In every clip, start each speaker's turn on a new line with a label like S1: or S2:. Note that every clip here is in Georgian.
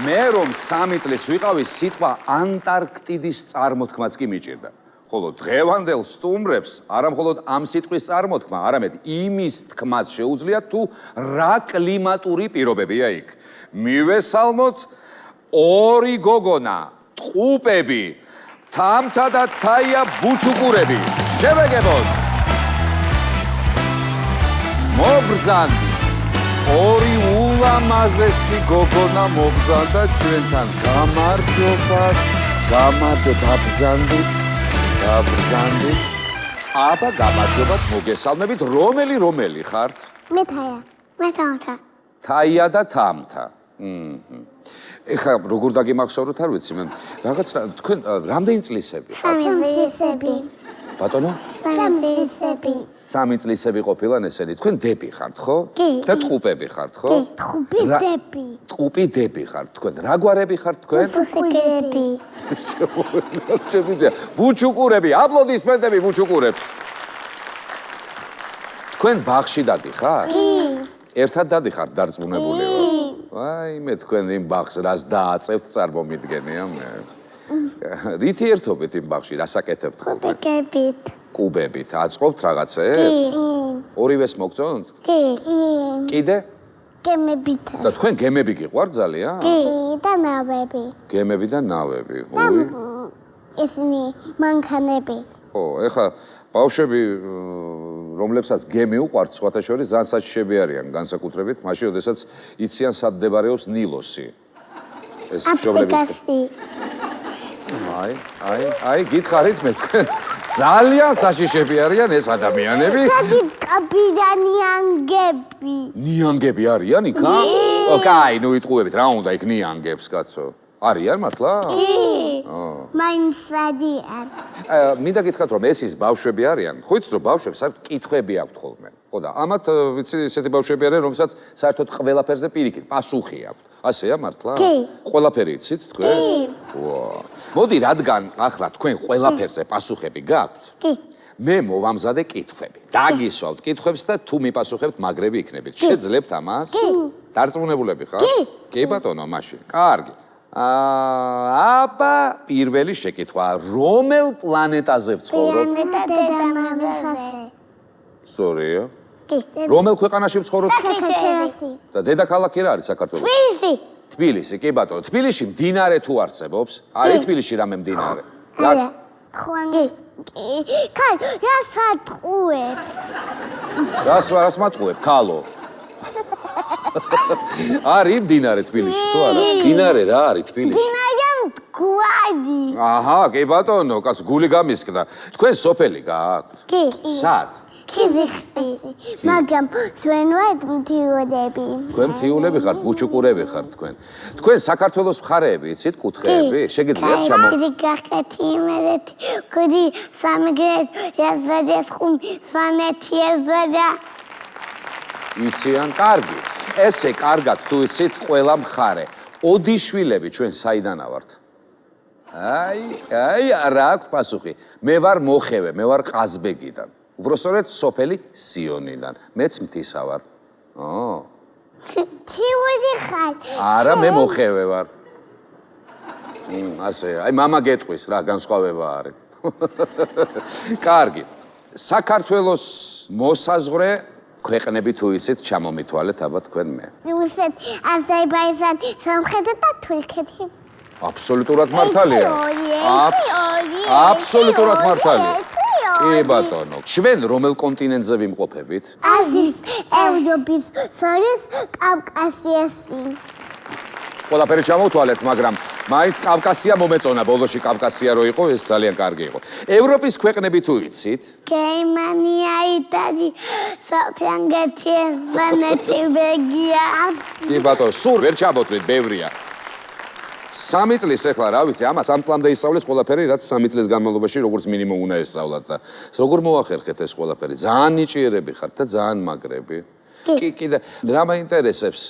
S1: მე რომ 3 წლის ვიყავი, სიტყვა ანტარქტიდის წარმოთქმაც კი მიჭირდა. ხოლო დღევანდელ სტუმრებს არა მხოლოდ ამ სიტყვის წარმოთქმა, არამედ იმის თქმაც შეუძლიათ თუ რა კლიმატური პირობებია იქ. მივესალმოთ ორი გოგონა, ტყუპები, თამთა და თაია ბუჩუკურები. შევეგებოთ. მოგბრძანდი. ორი ულამაზესი გოგონა მოგბრძანდა ჩვენთან. გამარჯობა, გამარჯობთ. Ბრძანდით. აბა გამარჯობათ, მოგესალმებით. რომელი ხართ?
S2: მე თაია. მე თამთა.
S1: თაია და თამთა. ეხლა როგორ დაგიმახსოვროთ, არ ვიცი მე. რაღაც თქვენ რამდენი წლისები ხართ?
S2: 3 წლისები.
S1: ბატონო?
S2: 3 წლისები.
S1: 3 წლისები ყოფილან ესენი. თქვენ დები ხართ, ხო?
S2: კი.
S1: და ტყუპები ხართ, ხო?
S2: კი, ტყუპი დები.
S1: ტყუპი დები ხართ თქვენ. რა გვარები ხართ თქვენ?
S2: ბუჩუკურები.
S1: ბუჩუკურები, აპლოდისმენტები ბუჩუკურებს. თქვენ ბაღში დადიხარ?
S2: კი.
S1: ერთად დადიხართ დარწმუნებული ვარ. აი, მე თქვენ იმ ბაღს რას დააწევთ წარმომიდგენია მე. რითი ერთობით იმ ბაღში, რასაკეთებთ ხოლმე?
S2: კუბებით.
S1: კუბებით, აწყობთ რაღაცებს?
S2: კი.
S1: ორივეს მოგწონთ?
S2: კი.
S1: კიდე?
S2: გემებით.
S1: და თქვენ გემები გიყვართ ძალიან?
S2: კი, და ნავები.
S1: გემები და ნავები.
S2: ესენი მანქანები.
S1: ო, ეხლა ბავშვები, რომლებსაც გემი უყვართ, სხვათა შორის ძალიან საჩიები არიან, განსაკუთრებით მაშინ, როდესაც იციან სად მდებარეობს ნილოსი. ეს მშობლების აი, გითხარით მე თქვენ ძალიან საშიშები არიან ეს ადამიანები.
S2: კაბიდა ნიანგები.
S1: ნიანგები არიან იქა? ო, კაი, ნუ იტყუებით, რა უნდა იქ ნიანგებს, კაცო? არიან მართლა?
S2: კი. მაინც ადიან.
S1: მინდა გითხრათ, რომ ეს ის ბავშვები არიან. ხო იცით, რომ ბავშვებს საერთოდ კითხვები აქვთ ხოლმე. ხო და ამათ ვიცი, ესეთი ბავშვები არიან, რომელსაც საერთოდ ყველაფერზე პირიქით პასუხი აქვთ. ასეა მართლა?
S2: კი.
S1: ყველაფერი იცით თქვენ?
S2: კი.
S1: ვა. მოდი, რადგან ახლა თქვენ ყველაფერზე პასუხები გაქვთ?
S2: კი.
S1: მე მოვამზადე კითხვები. დაგისვავთ კითხვებს და თუ მიპასუხებთ, მაგრები იქნებით. შეძლებთ ამას?
S2: კი.
S1: დარწმუნებულები ხართ?
S2: კი.
S1: კი ბატონო, მაშინ. კარგი. აბა, პირველი შეკითხვა, რომელ პლანეტაზე ვცხოვრობ?
S2: პლანეტა დედამამისაზე.
S1: სწორია.
S2: კი.
S1: რომელ ქვეყანაში ვცხოვრობ?
S2: საქართველოში.
S1: და დედაქალაქი რა არის საქართველოს?
S2: თბილისი.
S1: თბილისი, კი ბატონო. თბილისში მდინარე თუ არსებობს? არის თბილისში რამე მდინარე?
S2: არა. ხვანგი. კაი, რა სატყუებ?
S1: რას მატყუებ? ქალო. არის მდინარე თბილისში თუ არა? მდინარე რა არის თბილისში?
S2: მდინარე მტკვარი.
S1: აჰა, კი ბატონო, კაც გული გამისკდა. თქვენ სოფელი გააქვთ?
S2: კი.
S1: სად?
S2: ქიზიხში. მაგრამ ჩვენ ვართ მთიულები.
S1: თქვენ მთიულები ხართ, ბუჩუკურები ხართ თქვენ. თქვენ საქართველოს მხარეები, იცით, კუთხეები, შეგიძლიათ ჩამო.
S2: კი, გახეთი იმედეთი. კუდი სამგრეთ, ეზადეს ხუმ, სვანეთი ეზადა.
S1: იციან, კარგი. ესე კარგად თუ იცით ყველა მხარე. ოდიშვილები ჩვენ საიდანა ვართ? აი, რა აქვს პასუხი. მე ვარ მოხევე, მე ვარ ყაზბეგიდან. უბრალოდ სოფელი სიონიდან. მეც მთისა ვარ.
S2: თიუდი ხარ.
S1: არა, მე მოხევე ვარ. ასე, აი მამა გეტყვის რა, განსხვავება არის. კარგი. საქართველოს მოსაზღვრე ქვეყნები თუ იცით, ჩამომითვალეთ აბა თქვენ მე.
S2: რუსეთ, აზერბაიჯანი, სომხეთი და თურქეთი.
S1: აბსოლუტურად მართალია. აბსოლუტურად მართალია. კი ბატონო. ჩვენ რომელ კონტინენტზე ვიმყოფებით?
S2: აზიის, ევროპის, სორის, კავკასიასი.
S1: ყველაფერი ჩამოვთვალეთ, მაგრამ მაინც კავკასია მომეწონა, ბოლოში კავკასია რო იყო, ეს ძალიან კარგი იყო. ევროპის ქვეყნები თუ იცით?
S2: გერმანია, იტალია, საფრანგეთი, ესპანეთი, ბელგია.
S1: კი ბატონო, სულ ვერ ჩამოთვლით, ბევრია. 3 წლის ეხლა რა ვიცი, ამას 3 წლამდე ისწავლეს ყველაფერი, რაც 3 წლის განმავლობაში როგორც მინიმუმ უნდა ესწავლათ და როგორ მოახერხეთ ეს ყველაფერი? ძალიან ნიჭიერები ხართ და ძალიან მაგრები. კი და რა მაინტერესებს,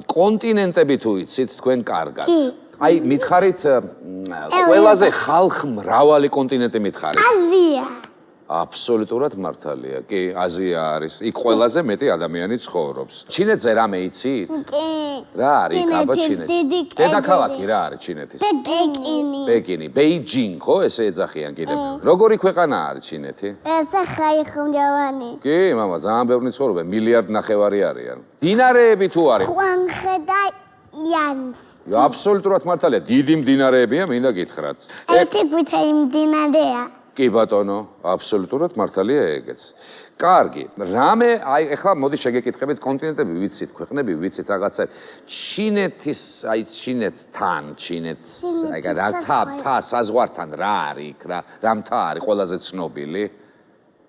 S1: კონტინენტები თუ იცით თქვენ კარგად. აი, მითხარით ყველაზე ხალხმრავალი კონტინენტი მითხარით.
S2: აზია.
S1: აბსოლუტურად მართალია. კი, აზია არის. იქ ყველაზე მეტი ადამიანი ცხოვრობს. ჩინეთზე რამე იცით?
S2: კი.
S1: რა არის იქ აბა ჩინეთი? დედაქალაქი რა არის ჩინეთის?
S2: პეკინი.
S1: პეკინი, ბეიჯინგ, ხო, ესე ეძახიან კიდევ. როგორი ქვეყანა არის ჩინეთი?
S2: ესა ხაიხუმჯავანი.
S1: კი, მამა, ძალიან ბევრი ცხოვრობენ, მილიარდ ნახევარი არიან. დინარეები თუ არის?
S2: ხვანხე და იანს.
S1: აბსოლუტურად მართალია, დიდი მდინარეებია, მინდა გითხრათ.
S2: ერთი გვითა იმდინარეა.
S1: კი ბატონო, აბსოლუტურად მართალია ეგეც. კარგი, რამე, აი ეხლა მოდი შეგეკითხებით კონტინენტები ვიცით, ქვეყნები ვიცით რაღაცა. ჩინეთის, აი ჩინეთთან, აი რა თა საზღვართან რა არის იქ, რა მთა არის ყველაზე ცნობილი?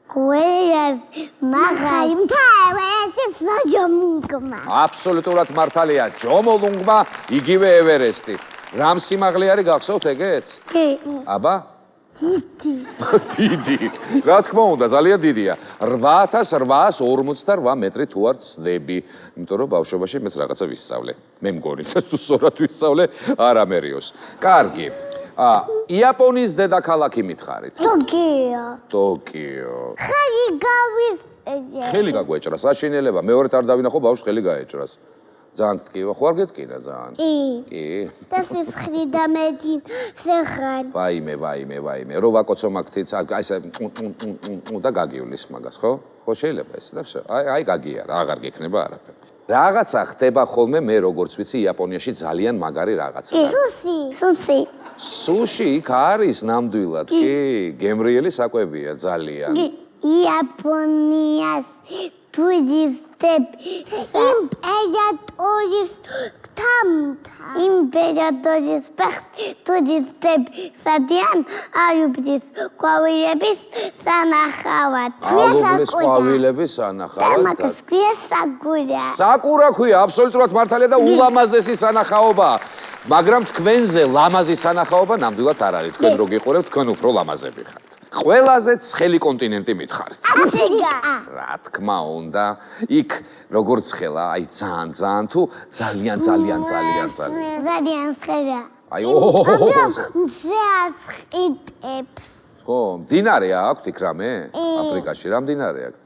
S2: გუეას მაგაი მთავარი სოჯომუნგმა.
S1: აბსოლუტურად მართალია, ჯომოლუნგმა იგივე ევერესტი. რამ სიმაღლე არის გახსოვთ ეგეც?
S2: კი.
S1: აბა?
S2: დიდი.
S1: დიდი. რა თქმა უნდა, ძალიან დიდია. 8848 მეტრი თუ არ ცდები. იმიტომ რომ ბავშვობაში მეც რაღაცა ვისწავლე. მე მგონი და თუ სწორად ვისწავლე, არ ამერიოს. კარგი. იაპონიის დედაქალაქი მითხარით.
S2: ტოკიო.
S1: ტოკიო.
S2: ხელი გავის.
S1: ხელი გაგვეჭრა, საშინელება. მეორედ არ დავინახო ბავშვს ხელი გაეჭრას. ძალიან ტკივა, ხო არ გეტკინა ძალიან? კი.
S2: Das ist ხრიდამედი სეხან.
S1: ვაიმე. რო ვაკოცო მაგთიც, აი ესე და გაგივლის მაგას, ხო? ხო შეიძლება ეს და всё. აი გაგიარა, აღარ გექნება არაფერი. რაღაცა ხდება ხოლმე მე როგორც ვიცი იაპონიაში ძალიან მაგარი რაღაცა. სუში. სუში იქ არის ნამდვილად, კი, გემრიელი საკვებია ძალიან.
S2: იაპონიას ტურისტები იმპერატორის ტურისტები სადიან ალუბლის ყვავილების სანახავად.
S1: ალუბლის ყვავილების სანახავად.
S2: მაგას ქვია საკურა.
S1: საკურა ქვია, აბსოლუტურად მართალია და ულამაზესი სანახაობა. მაგრამ თქვენზე ლამაზი სანახაობა ნამდვილად არ არის. თქვენ რო გიყურებთ, თქვენ უფრო ლამაზები ხართ. ყველაზე ცხელი კონტინენტი მითხარით.
S2: აფრიკა.
S1: რა თქმა უნდა, იქ როგორც ხელა, აი ძალიან თუ ძალიან.
S2: ძალიან ცხელა.
S1: აი
S2: მზე ასყიდებს.
S1: ხო, მდინარე აქვთ იქ რამე? აფრიკაში რა მდინარე აქვს?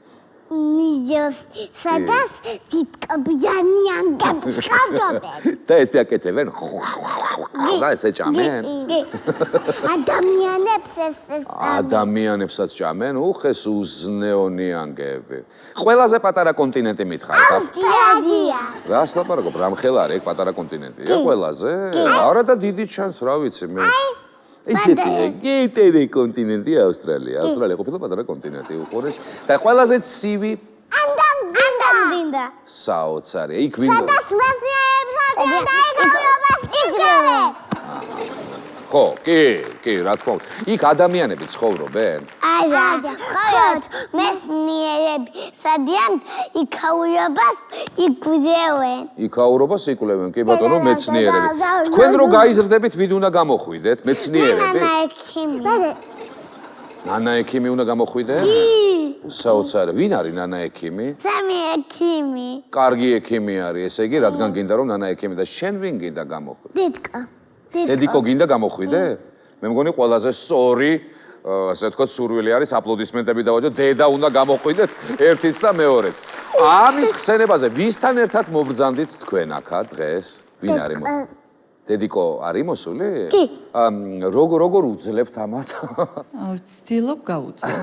S2: ნიჯოს სადაც დიდკაბიანი ანგაბსხავდნენ.
S1: და ესე აკეთებენ. და ესე ჭამენ? ადამიანებსაც ჭამენ, უხეს უზნეონი ანგები. ყველაზე პატარა კონტინენტი მითხარით.
S2: ავსტრალია.
S1: რას ლაპარაკობ? რამხელა არის ეგ პატარა კონტინენტია ყველაზე? არა და დიდი ჩანს, რა ვიცი მე. ისეთია, გიტერი კონტინენტი ავსტრალია. ავსტრალია ყოფილა პატარა კონტინენტი უყურეს და ყველაზე ცივი
S2: ანდანდინდა.
S1: საოცარი. იქ ვინ?
S2: სადაც მეცნიერებმა დაიგავებას იგრევე.
S1: ხო, კი, რა თქმა უნდა. იქ ადამიანები ცხოვრობენ?
S2: არა, ხოლოდ მეცნიერები სადიან იქაურობას იკვლევენ.
S1: იქაურობას იკვლევენ, კი ბატონო, მეცნიერები. თქვენ რო გაიზრდებით, ვინ უნდა გამოხვიდეთ? მეცნიერები? ნანა ექიმი უნდა გამოხვიდეთ?
S2: კი.
S1: საოცარი. ვინ არის ნანა ექიმი?
S2: სამი ექიმი.
S1: კარგი ექიმი არის, ესე იგი, რადგან გინდა რომ ნანა ექიმი და შენ ვინ გინდა გამოხვიდე?
S2: დედკა.
S1: დედიკო გინდა გამოხვიდე? მე მგონი ყველაზე სწორი, ასე ვთქვათ, სურვილი არის, აპლოდისმენტები დავაჯო, დედა უნდა გამოხვიდეთ ერთიც და მეორეც. ამის ხსენებაზე ვისთან ერთად მობრძანდით თქვენ აქა დღეს? ვინ არის? დედიკო არის მოსული?
S2: კი.
S1: როგორ უძლებთ ამათ?
S3: ვცდილობ გავუძლო.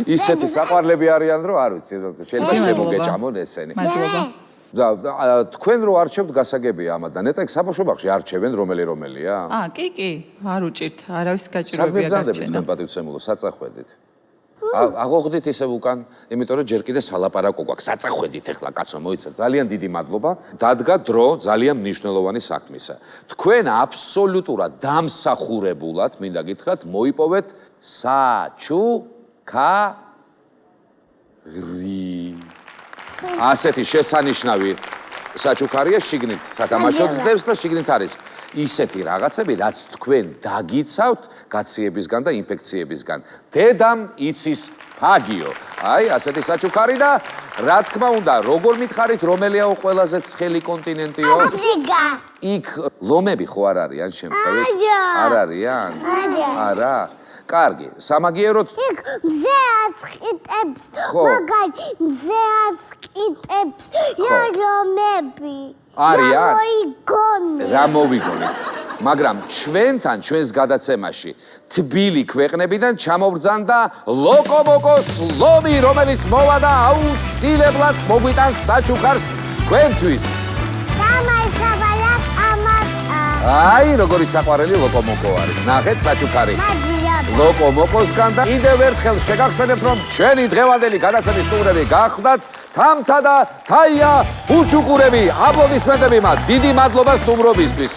S1: ისეთი საყვარლები არიან, რომ არ ვიცი, შეიძლება შემოგეჭამონ ესენი.
S3: მადლობა.
S1: და თქვენ რო არჩევთ გასაგებია ამათ და ნეტა ეგ საბავშვო ბაღში არჩევენ რომელია?
S3: კი, არ უჭირთ, არავის გაჭირვებია
S1: საგმებზანდებით თქვენ პატივცემულო საწახვედით. აღოხდით ისევ უკან, იმიტომ რომ ჯერ კიდე სალაპარაკო გვაქვს. საწახვედით ეხლა კაცო, მოიცა, ძალიან დიდი მადლობა. დადგა დრო ძალიან მნიშვნელოვანი საქმისა. თქვენ აბსოლუტურად დამსახურებულად, მინდა გითხრათ, მოიპოვეთ საჩუქარი. ასეთი შესანიშნავი საჩუქარია შიგნით სათამაშო ძდებს და შიგნით არის ისეთი რაღაცები, რაც თქვენ დაგიცავთ გაციებისგან და ინფექციებისგან. დედამ იცის ფაგიო. აი, ასეთი საჩუქარი და რა თქმა უნდა, როგორ მითხარით, რომელია ყველაზე ცხელი კონტინენტიო?
S2: აფრიკა.
S1: იქ ლომები ხო არ არიან შემთხვევით? არ არიან? არა. კარგი, სამაგიეროდ
S2: იქ მზე ასყიდებს,
S1: ხო.
S2: მაგარი მზე ასყიდებს, იარომები.
S1: არიან?
S2: მოიგონე.
S1: რა მოვიგონე. მაგრამ ჩვენთან, ჩვენს გადაცემაში თბილი ქვეყნებიდან ჩამობრძანდა ლოკომოკოს ლომი, რომელიც მოვა და აუცილებლად მოგვიტანს საჩუქარს თქვენთვის.
S2: დამაისაბალად ამატა.
S1: აი, როგორი საყვარელი ლოკომოკო არის. ნახეთ საჩუქარი.
S2: მაგიაბა.
S1: ლოკომოკოსგან და კიდევ ერთხელ შეგახსენებთ, რომ ჩვენი დღევანდელი გადაცემის სტუმრები გახლდათ თამთა და თაია უჩუკურები. აპლოდისმენტები მათ. დიდი მადლობა სტუმრობისთვის.